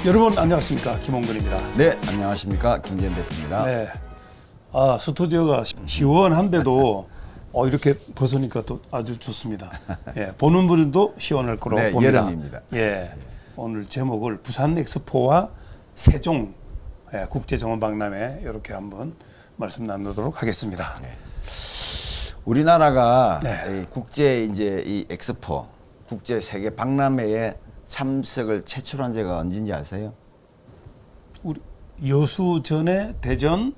여러분 안녕하십니까, 김홍근입니다. 네, 안녕하십니까, 김재현 대표입니다. 네, 스튜디오가 시원한데도 이렇게 벗으니까 또 아주 좋습니다. 예, 보는 분들도 시원할 거로 네, 봅니다. 여름입니다. 예, 오늘 제목을 부산 엑스포와 세종 국제정원박람회 이렇게 한번 말씀 나누도록 하겠습니다. 네. 우리나라가 네. 이 국제 이제 이 엑스포, 국제 세계 박람회에 참석을 최초로 한 제가 언제인지 아세요? 우리 여수 전에 대전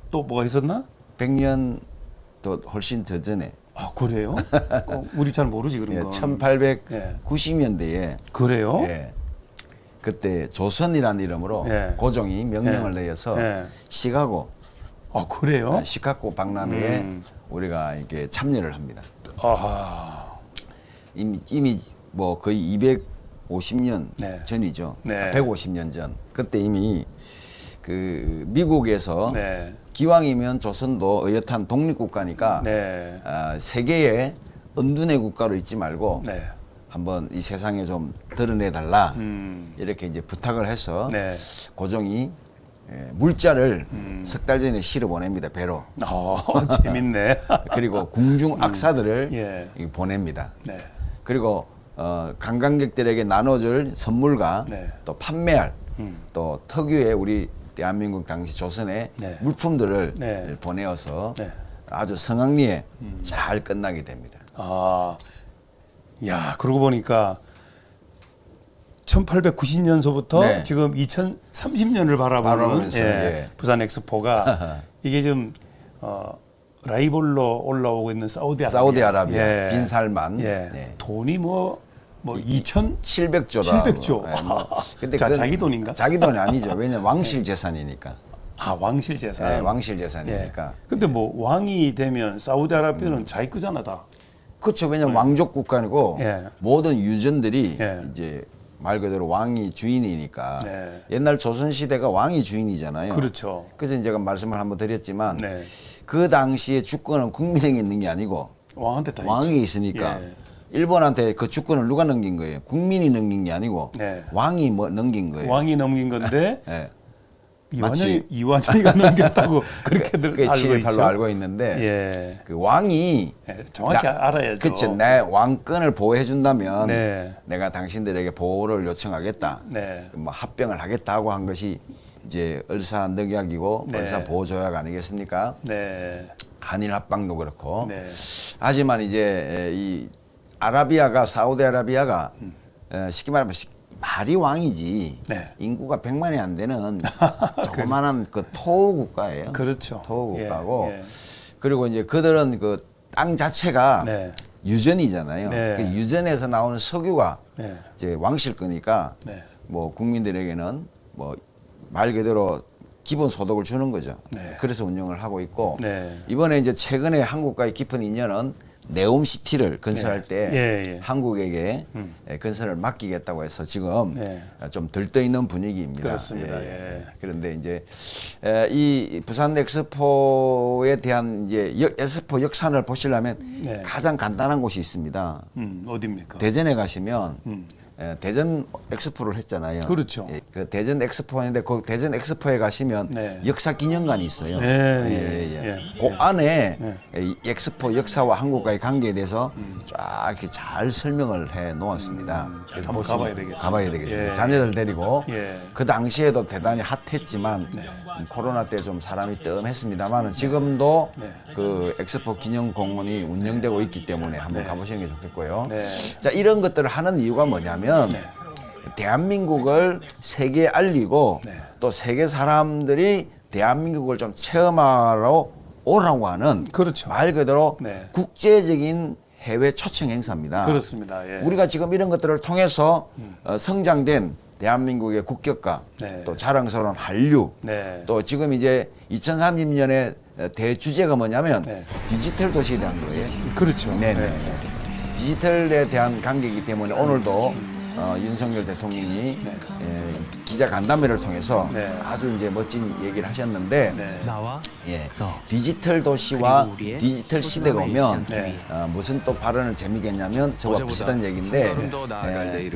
또 뭐가 있었나? 100년 또 훨씬 더 전에. 그래요? 우리 잘 모르지 그런 예, 거. 1890년대에 그래요? 예, 그때 조선이라는 이름으로 예. 고종이 명령을 예. 내려서 예. 시카고 그래요? 시카고 박람회에 우리가 이렇게 참여를 합니다. 아하. 이미 뭐 거의 250년 네. 전이죠. 네. 150년 전. 그때 이미 그 미국에서 네. 기왕이면 조선도 어엿한 독립국가니까 네. 세계의 은둔의 국가로 있지 말고 네. 한번 이 세상에 좀 드러내달라 이렇게 이제 부탁을 해서 네. 고종이 물자를 석 달 전에 실어 보냅니다, 배로. 재밌네. 그리고 궁중 악사들을 예. 보냅니다. 네. 그리고 관광객들에게 나눠줄 선물과 네. 또 판매할 또 특유의 우리 대한민국 당시 조선의 네. 물품들을 네. 보내어서 네. 아주 성황리에 잘 끝나게 됩니다. 야, 그러고 보니까 1890년서부터 네. 지금 2030년을 바라보는 바라보면서, 예. 부산 엑스포가 이게 좀 라이벌로 올라오고 있는 사우디아라비아, 빈살만. 예. 돈이 뭐 2,700조. 700조. 근데 자기 돈인가? 자기 돈이 아니죠. 왜냐면 왕실 재산이니까. 왕실 재산. 네, 왕실 재산이니까. 예. 근데 뭐 왕이 되면 사우디아라비아는 자기 거잖아 다. 그렇죠. 왜냐면 왕족 국가고 예. 모든 유전들이 예. 이제 말 그대로 왕이 주인이니까. 네. 옛날 조선 시대가 왕이 주인이잖아요. 그렇죠. 그래서 제가 말씀을 한번 드렸지만 네. 그 당시에 주권은 국민에게 있는 게 아니고 왕한테 다 왕에게 있지. 있으니까 예. 일본한테 그 주권을 누가 넘긴 거예요? 국민이 넘긴 게 아니고 네. 왕이 넘긴 거예요. 왕이 넘긴 건데 예. 이완영이가 넘겼다고 그렇게들 그게 알고 7.18로 있죠. 알고 있는데 예. 그 왕이 정확히 알아야죠. 그치, 내 왕권을 보호해 준다면 네. 내가 당신들에게 보호를 요청하겠다. 네. 뭐 합병을 하겠다고 한 것이 이제 을사늑약이고 네. 을사보호조약 아니겠습니까? 네. 한일 합방도 그렇고. 네. 하지만 이제 이 아라비아가 사우디아라비아가 쉽게 말하면 말이 왕이지 네. 인구가 100만이 안 되는 조그마한 그 토호 국가예요. 그렇죠. 토호 국가고 예. 그리고 이제 그들은 그 땅 자체가 네. 유전이잖아요. 네. 그 유전에서 나오는 석유가 네. 이제 왕실 거니까 네. 뭐 국민들에게는 뭐 말 그대로 기본 소득을 주는 거죠. 네. 그래서 운영을 하고 있고 네. 이번에 이제 최근에 한국과의 깊은 인연은 네옴시티를 건설할 네. 때 예, 예. 한국에게 건설을 맡기겠다고 해서 지금 네. 좀 들떠 있는 분위기입니다. 그렇습니다. 예. 그런데 이제 이 부산 엑스포에 대한 이제 엑스포 역사를 보시려면 네. 가장 간단한 곳이 있습니다. 어디입니까? 대전에 가시면 대전 엑스포를 했잖아요. 그렇죠. 그 대전 엑스포인데 그 대전 엑스포에 가시면 네. 역사 기념관이 있어요. 그 안에 이 엑스포 역사와 한국과의 관계에 대해서 쫙 이렇게 잘 설명을 해 놓았습니다. 그래서 한번 가봐야 되겠습니다. 가봐야 되겠습니다. 예. 자녀들 데리고 예. 그 당시에도 대단히 핫했지만 코로나 때 좀 사람이 뜸했습니다만 지금도 네. 그 엑스포 기념공원이 운영되고 있기 때문에 한번 가보시는 게 좋겠고요. 네. 자, 이런 것들을 하는 이유가 뭐냐면 대한민국을 세계에 알리고 네. 또 세계 사람들이 대한민국을 좀 체험하러 오라고 하는 그렇죠. 말 그대로 네. 국제적인 해외 초청 행사입니다. 그렇습니다. 예. 우리가 지금 이런 것들을 통해서 성장된 대한민국의 국격과 네. 또 자랑스러운 한류 네. 또 지금 이제 2030년에 대주제가 뭐냐면 네. 디지털 도시에 대한 거예요. 그렇죠. 네네. 디지털에 대한 관계이기 때문에 오늘도 윤석열 대통령이 기자 간담회를 통해서 네. 아주 이제 멋진 얘기를 하셨는데 네. 나와 예, 너. 디지털 도시와 그리고 우리의 디지털 시대가 오면 네. 무슨 또 발언을 재미있겠냐면 저와 비슷한 얘기인데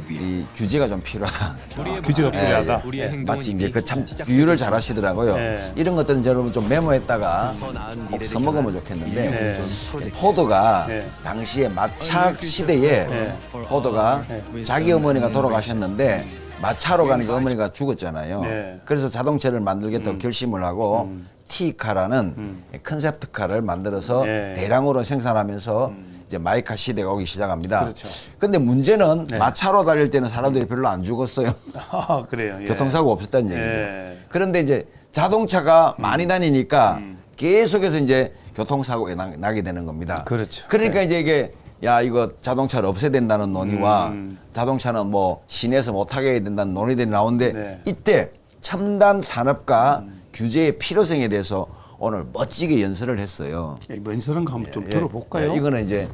이 규제가 좀 필요하다. 규제가 필요하다. 우리의 예. 행동은 마치 이제 이미 그 참 시작되고 비유를 잘 하시더라고요. 네. 이런 것들은 여러분 좀 메모했다가 나은 꼭 미래를 써먹으면 좋겠는데 네. 포도가 네. 당시에 마차 시대에 네. 포도가 자기 어머니가 돌아가셨는데 마차로 가니까 어머니가 죽었잖아요. 네. 그래서 자동차를 만들겠다고 결심을 하고 T카라는 컨셉트카를 만들어서 네. 대량으로 생산하면서 이제 마이카 시대가 오기 시작합니다. 그렇죠. 근데 문제는 네. 마차로 다닐 때는 사람들이 별로 안 죽었어요. 아, 그래요. 예. 교통사고 없었다는 얘기죠. 예. 그런데 이제 자동차가 많이 다니니까 계속해서 이제 교통사고가 나게 되는 겁니다. 그렇죠. 그러니까 이제 이게 야 이거 자동차를 없애야 된다는 논의와 자동차는 뭐 시내에서 못하게 해야 된다는 논의들이 나오는데 네. 이때 첨단 산업과 규제의 필요성에 대해서 오늘 멋지게 연설을 했어요. 예, 뭔 거 한번 좀 예, 들어볼까요? 예, 이거는 이제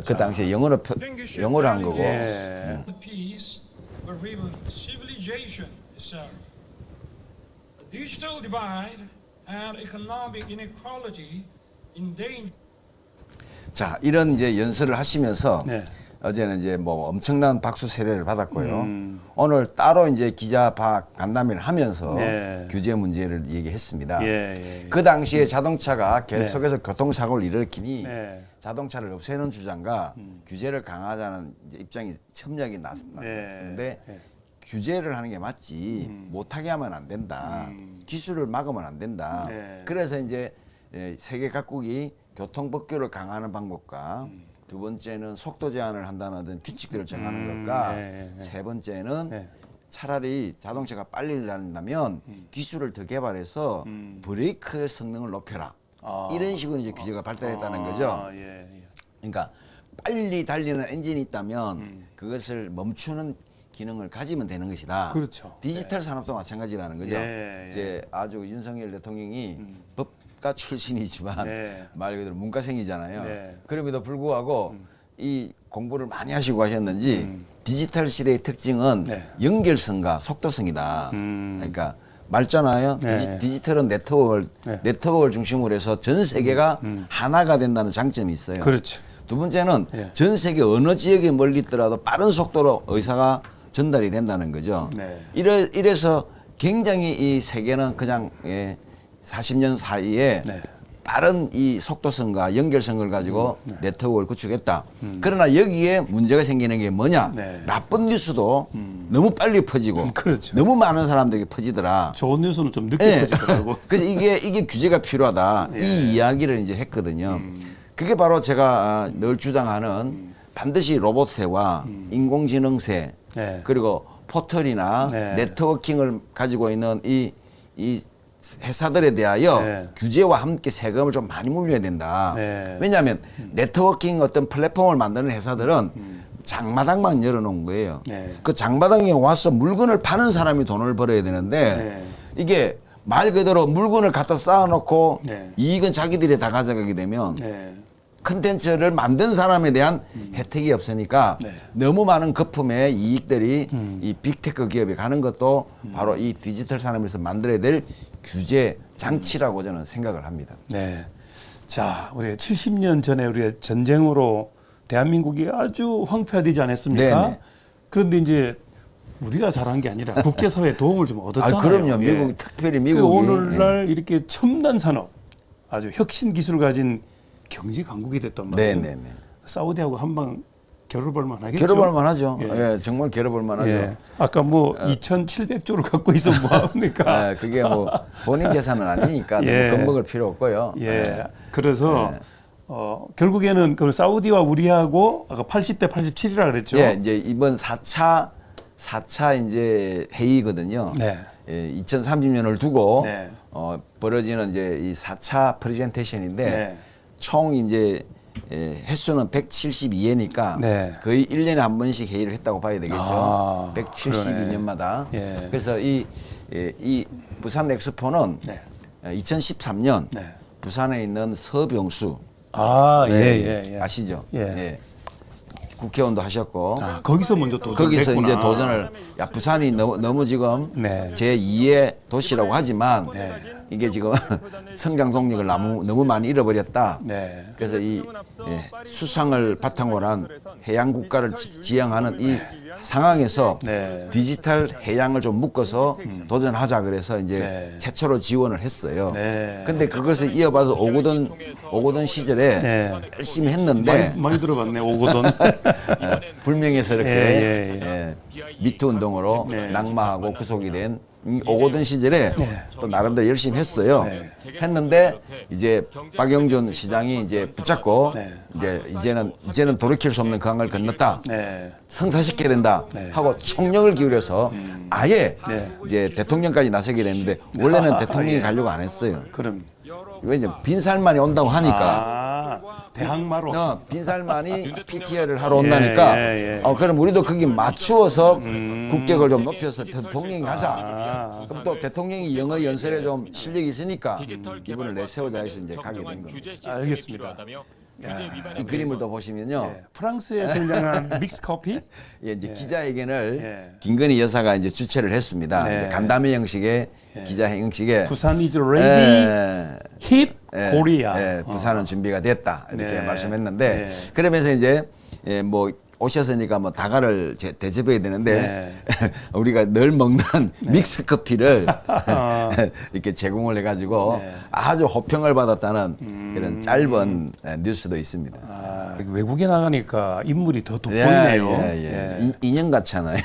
그 당시에 영어로 한 거고. 예. The peace, but even civilization itself. The digital divide and economic inequality endanger. 자, 이런 이제 연설을 하시면서 네. 어제는 이제 뭐 엄청난 박수 세례를 받았고요. 오늘 따로 이제 기자 간담회를 하면서 네. 규제 문제를 얘기했습니다. 예, 예, 예. 그 당시에 자동차가 계속해서 교통사고를 일으키니 네. 자동차를 없애는 주장과 규제를 강화하자는 이제 입장이 첨예하게 나섰는데 네. 규제를 하는 게 맞지 못하게 하면 안 된다. 기술을 막으면 안 된다. 네. 그래서 이제 세계 각국이 교통법규를 강화하는 방법과 두 번째는 속도 제한을 한다는 어떤 규칙들을 정하는 것과 네, 네. 세 번째는 네. 차라리 자동차가 빨리 다닌다면 기술을 더 개발해서 브레이크 성능을 높여라. 아. 이런 식으로 이제 규제가 발달했다는 거죠. 아, 예, 예. 그러니까 빨리 달리는 엔진이 있다면 그것을 멈추는 기능을 가지면 되는 것이다. 그렇죠. 디지털 산업도 마찬가지라는 거죠. 예, 예. 이제 아주 윤석열 대통령이 법가 출신이지만 네. 말 그대로 문과생이잖아요. 네. 그럼에도 불구하고 이 공부를 많이 하시고 하셨는지 디지털 시대의 특징은 네. 연결성과 속도성이다. 그러니까 말잖아요. 네. 디지털은 네트워크를 중심으로 해서 전 세계가 하나가 된다는 장점이 있어요. 그렇죠. 두 번째는 예. 전 세계 어느 지역에 멀리 있더라도 빠른 속도로 의사가 전달이 된다는 거죠. 네. 이래서 굉장히 이 세계는 그냥 40년 사이에 네. 빠른 이 속도성과 연결성을 가지고 네트워크를 구축했다. 그러나 여기에 문제가 생기는 게 뭐냐? 네. 나쁜 뉴스도 너무 빨리 퍼지고 그렇죠. 너무 많은 사람들에게 퍼지더라. 좋은 뉴스는 좀 늦게 예. 퍼지더라고. 그래서 이게 규제가 필요하다. 예. 이 이야기를 이제 했거든요. 그게 바로 제가 늘 주장하는 반드시 로봇세와 인공지능세 네. 그리고 포털이나 네. 네트워킹을 가지고 있는 이 회사들에 대하여 네. 규제와 함께 세금을 좀 많이 물려야 된다. 네. 왜냐하면 네트워킹 어떤 플랫폼을 만드는 회사들은 장마당만 열어놓은 거예요. 네. 그 장마당에 와서 물건을 파는 사람이 돈을 벌어야 되는데 네. 이게 말 그대로 물건을 갖다 쌓아놓고 네. 이익은 자기들이 다 가져가게 되면 네. 컨텐츠를 만든 사람에 대한 혜택이 없으니까 네. 너무 많은 거품의 이익들이 이 빅테크 기업에 가는 것도 바로 이 디지털 산업에서 만들어야 될 규제 장치라고 저는 생각을 합니다. 네. 자, 우리 70년 전에 우리 전쟁으로 대한민국이 아주 황폐화되지 않았습니까? 네네. 그런데 이제 우리가 잘한 게 아니라 국제사회의 도움을 좀 얻었잖아요. 그럼요. 예. 미국 특별히 그 미국이 오늘날 이렇게 첨단 산업, 아주 혁신 기술을 가진 경제 강국이 됐단 말이에요. 네네네. 사우디하고 한방 겨뤄볼 만하겠죠. 겨뤄볼 만하죠. 예. 예, 정말 겨뤄볼 만하죠. 예. 아까 뭐 2,700조를 갖고 있어 뭐 합니까? 예, 그게 뭐 본인 재산은 아니니까 예. 너무 겁먹을 필요 없고요. 예. 그래서 결국에는 그 사우디와 우리하고 아까 80대 87이라 그랬죠. 예, 이제 이번 4차 이제 회의거든요. 네. 예, 2030년을 두고 네. 벌어지는 이제 이 4차 프레젠테이션인데 네. 총 이제 횟수는 172회니까 네. 거의 1년에 한 번씩 회의를 했다고 봐야 되겠죠. 아, 172년마다. 예. 그래서 이 부산 엑스포는 네. 2013년 네. 부산에 있는 서병수 아, 예, 네, 예, 예. 아시죠? 예. 국회의원도 하셨고 아, 거기서 먼저 거기서 도전했구나. 이제 도전을 부산이 너무 지금 네. 제2의 도시라고 하지만 이게 지금 성장 동력을 너무 많이 잃어버렸다. 네. 그래서 이 수상을 바탕으로 한 해양 국가를 지향하는 이 상황에서 네. 디지털 해양을 좀 묶어서 도전하자 그래서 이제 네. 최초로 지원을 했어요. 네. 근데 그것을 이어봐서 오고돈 시절에 네. 열심히 했는데 많이 들어봤네 오고돈. 불명예서 이렇게 예. 미투 운동으로 네. 낙마하고 구속이 된 오고돈 시절에 또 나름대로 열심히 했어요. 네. 했는데 이제 박영준 시장이 이제 붙잡고 네. 이제는 돌이킬 수 없는 강을 건넜다. 네. 성사시켜야 된다 하고 총력을 기울여서 아예 네. 이제 대통령까지 나서게 됐는데 원래는 대통령이 가려고 안 했어요. 그럼. 왜냐 빈살만이 온다고 하니까. 대항마로. 빈살만이 PTR을 하러 온다니까. 예. 그럼 우리도 거기 맞추어서 국격을 좀 높여서 대통령이 하자. 그럼 또 대통령이 영어 연설에 좀 실력이 있으니까 이분을 내세우자 해서 이제 가게 된 겁니다. 알겠습니다. 이 그림을 또 보시면요. 네. 프랑스에 등장한 믹스 커피. 예, 이제 기자회견을 예. 김건희 여사가 이제 주최를 했습니다. 네. 이제 간담회 형식의 기자 형식의 부산 is ready, 예. hip, Korea. 부산은 준비가 됐다 이렇게 네. 말씀했는데 네. 그러면서 이제 뭐 오셨으니까 뭐 다가를 대접해야 되는데 우리가 늘 먹는 믹스 커피를 이렇게 제공을 해가지고 아주 호평을 받았다는 그런 짧은 뉴스도 있습니다. 아, 외국에 나가니까 인물이 더 돋보이네요. 인형 같잖아요.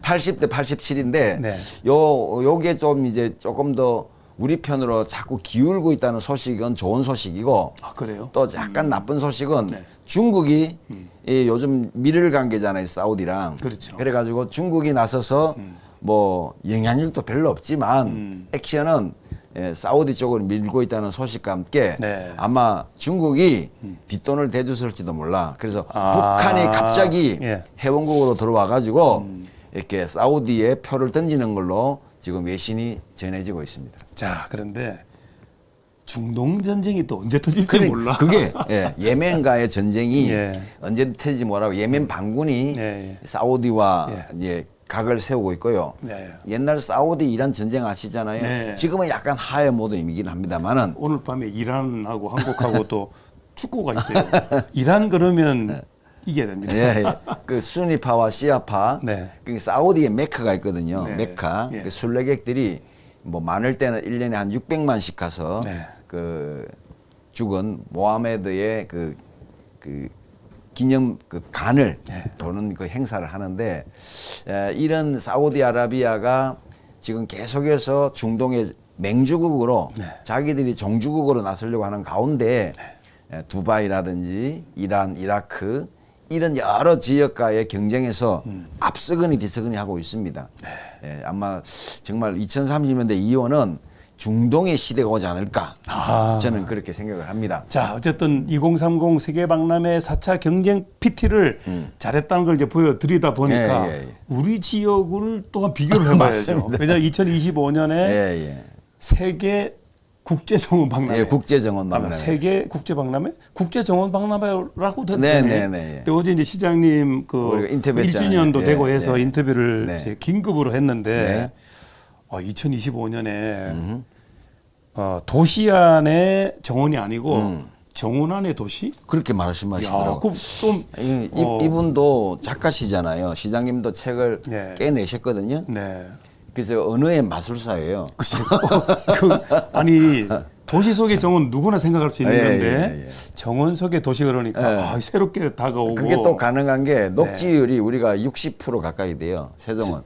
80대 87인데 네. 요게 좀 이제 조금 더 우리 편으로 자꾸 기울고 있다는 소식은 좋은 소식이고 아, 그래요? 또 약간 나쁜 소식은 중국이 이 요즘 밀을 관계잖아요, 사우디랑. 그렇죠. 그래가지고 중국이 나서서 뭐 영향력도 별로 없지만 액션은 사우디 쪽으로 밀고 있다는 소식과 함께 네. 아마 중국이 뒷돈을 대줬을지도 몰라. 그래서 북한이 갑자기 회원국으로 들어와가지고 이렇게 사우디에 표를 던지는 걸로 지금 외신이 전해지고 있습니다. 자, 그런데 중동 전쟁이 또 언제 터질지 몰라. 그게 예멘과의 전쟁이 예. 언제 터질지 모르고 예멘 반군이 예. 사우디와 이제 각을 세우고 있고요. 네. 옛날 사우디 이란 전쟁 아시잖아요. 네. 지금은 약간 하해 모드이긴 합니다만은 오늘 밤에 이란하고 한국하고 또 축구가 있어요. 이란 그러면 이겨야 됩니다. 그 수니파와 시아파, 네. 그 사우디에 메카가 있거든요. 네. 메카. 예. 그 순례객들이 뭐 많을 때는 1년에 한 600만씩 가서 네. 그 죽은 모하메드의 그 기념 그 간을 도는 그 행사를 하는데 이런 사우디아라비아가 지금 계속해서 중동의 맹주국으로 자기들이 종주국으로 나서려고 하는 가운데 두바이라든지 이란, 이라크 이런 여러 지역과의 경쟁에서 앞서거니 뒤서거니 하고 있습니다. 아마 정말 2030년대 이후는 중동의 시대가 오지 않을까 저는 그렇게 생각을 합니다. 자, 어쨌든 2030 세계박람회 4차 경쟁 PT를 잘했다는 걸 이제 보여드리다 보니까 우리 지역을 또한 비교를 해봐야죠. 왜냐하면 2025년에 세계 국제정원박람회. 국제정원박람회. 세계 국제박람회? 국제정원박람회라고 됐네. 근데 어제 이제 시장님 그 1주년도 되고 해서 인터뷰를 이제 긴급으로 했는데 2025년에 도시 안에 정원이 아니고 정원 안의 도시? 그렇게 말씀하시더라고요. 좀 이분도 작가시잖아요. 시장님도 책을 깨내셨거든요. 네. 그래서 언어의 마술사예요. 아니 도시 속의 정원 누구나 생각할 수 있는 건데 정원 속의 도시 그러니까 새롭게 다가오고 그게 또 가능한 게 녹지율이 우리가 60% 가까이 돼요. 세종은.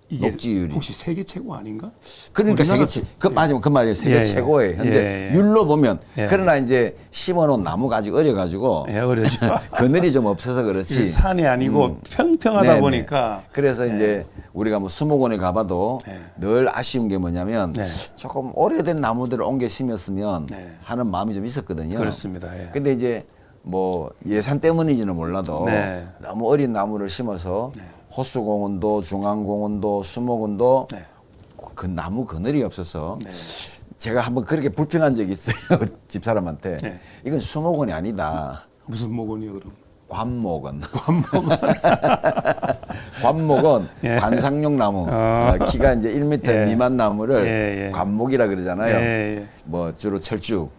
이게 녹지율이. 혹시 세계 최고 아닌가? 그러니까 세계 최고. 맞으면 그 말이에요. 세계 최고예요. 현재 율로 보면. 그러나 이제 심어놓은 나무가 아직 어려가지고. 어려죠. 그늘이 좀 없어서 그렇지. 산이 아니고 평평하다 보니까. 그래서 이제 우리가 뭐 수목원에 가봐도 늘 아쉬운 게 뭐냐면 조금 오래된 나무들을 옮겨 심었으면 하는 마음이 좀 있었거든요. 그렇습니다. 근데 이제 뭐 예산 때문인지는 몰라도 너무 어린 나무를 심어서 호수공원도 중앙공원도 수목원도 그 나무 그늘이 없어서 제가 한번 그렇게 불평한 적이 있어요. 집사람한테. 이건 수목원이 아니다. 무슨 목원이요 그럼? 관목은 관목은 예. 관상용 나무 키가 이제 1m 예. 미만 나무를 예, 예. 관목이라 그러잖아요. 예, 예. 뭐 주로 철쭉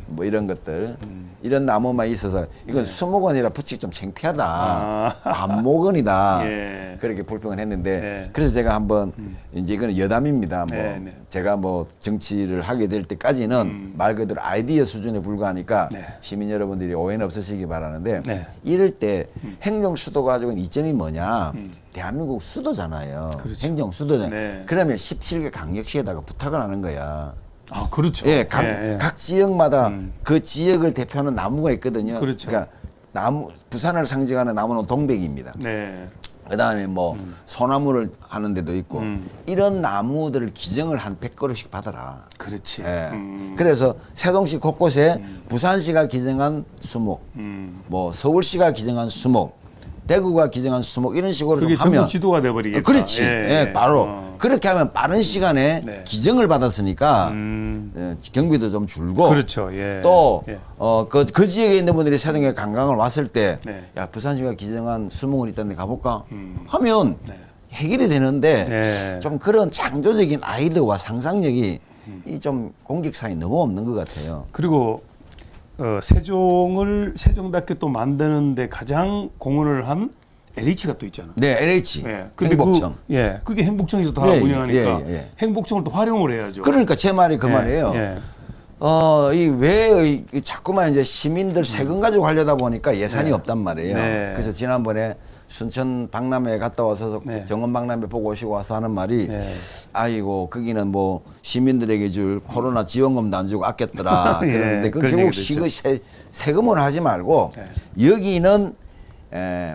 뭐 이런 것들 이런 나무만 있어서 이건 수목원이라 붙이기 좀 창피하다. 관목원이다. 예. 그렇게 불평을 했는데 네. 그래서 제가 한번 이제 이거는 여담입니다. 뭐 네, 네. 제가 뭐 정치를 하게 될 때까지는 말 그대로 아이디어 수준에 불과하니까 네. 시민 여러분들이 오해는 없으시기 바라는데 네. 이럴 때 행정 수도 가지고는 이점이 뭐냐? 대한민국 수도잖아요. 그렇죠. 행정 수도잖아요. 네. 그러면 17개 강력시에다가 부탁을 하는 거야. 아, 그렇죠. 예, 각 지역마다 그 지역을 대표하는 나무가 있거든요. 그렇죠. 그러니까 나무 부산을 상징하는 나무는 동백입니다. 네. 그다음에 뭐 소나무를 하는 데도 있고 이런 나무들을 기증을 한 100그루씩 받아라. 그렇지. 예. 그래서 세동시 곳곳에 부산시가 기증한 수목, 뭐 서울시가 기증한 수목, 대구가 기증한 수목 이런 식으로 그게 좀 하면 전국 지도가 돼 버리겠다. 그렇지. 예, 바로 그렇게 하면 빠른 시간에 네. 기증을 받았으니까 예, 경비도 좀 줄고 그렇죠. 예. 또 예. 그 지역에 있는 분들이 세동에 관광을 왔을 때 네. 야, 부산시가 기증한 수목원 있다는데 가볼까 하면 해결이 되는데 네. 좀 그런 창조적인 아이디어와 상상력이 이 좀 공직사에 너무 없는 것 같아요. 그리고 세종답게 또 만드는데 가장 공헌을 한 LH가 또 있잖아. 네, LH 예. 근데 행복청. 그게 행복청에서 다 예, 운영하니까 예, 예. 행복청을 또 활용을 해야죠. 그러니까 제 말이 그 예, 말이에요. 예. 왜 자꾸만 이제 시민들 세금 가지고 하려다 보니까 예산이 네. 없단 말이에요. 네. 그래서 지난번에 순천 박람회 갔다 와서 네. 정원 박람회 보고 오시고 와서 하는 말이 네. 아이고 거기는 뭐 시민들에게 줄 코로나 지원금도 안 주고 아꼈더라. 예, 그런데 그 그런 결국 얘기도 있죠. 세금으로 하지 말고 여기는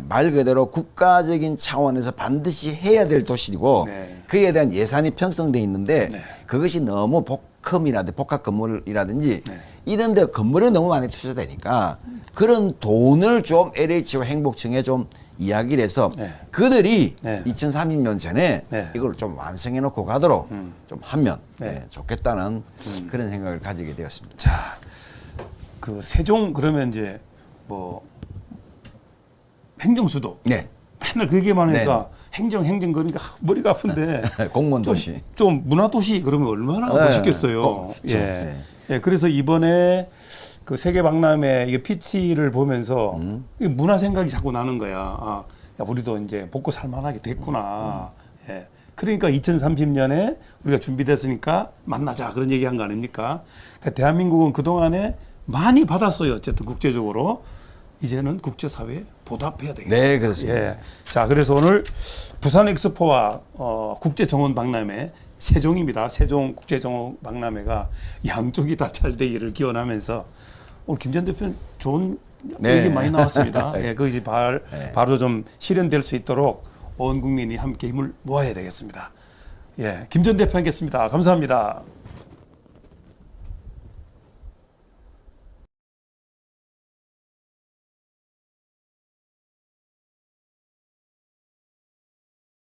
말 그대로 국가적인 차원에서 반드시 해야 될 도시고 네. 그에 대한 예산이 편성돼 있는데 네. 그것이 너무 복합 건물이라든지 네. 이런 데 건물에 너무 많이 투자되니까 그런 돈을 좀 LH와 행복청에 좀 이야기를 해서 네. 그들이 네. 2030년 전에 네. 이걸 좀 완성해 놓고 가도록 좀 하면 네. 좋겠다는 그런 생각을 가지게 되었습니다. 자, 그 세종 그러면 이제 뭐 행정수도 네. 맨날 그 얘기만 하니까 행정 그러니까 머리가 아픈데 공무원 도시. 좀 문화도시 그러면 얼마나 네. 멋있겠어요. 그렇죠. 예. 네. 예. 그래서 이번에 그 세계 박람회 이게 PT를 보면서 이 문화 생각이 자꾸 나는 거야. 아, 야, 우리도 이제 먹고 살만하게 됐구나. 예. 그러니까 2030년에 우리가 준비됐으니까 만나자 그런 얘기한 거 아닙니까? 그러니까 대한민국은 그 동안에 많이 받았어요. 어쨌든 국제적으로. 이제는 국제사회에 보답해야 되겠습니다. 네, 그렇습니다. 예. 자, 그래서 오늘 부산 엑스포와 국제정원 박람회 세종입니다. 세종 국제정원 박람회가 양쪽이 다 잘 되기를 기원하면서 오늘 김 전 대표는 좋은 네. 얘기 많이 나왔습니다. 예, 그것이 바로 좀 실현될 수 있도록 온 국민이 함께 힘을 모아야 되겠습니다. 예, 김 전 대표 하겠습니다. 감사합니다.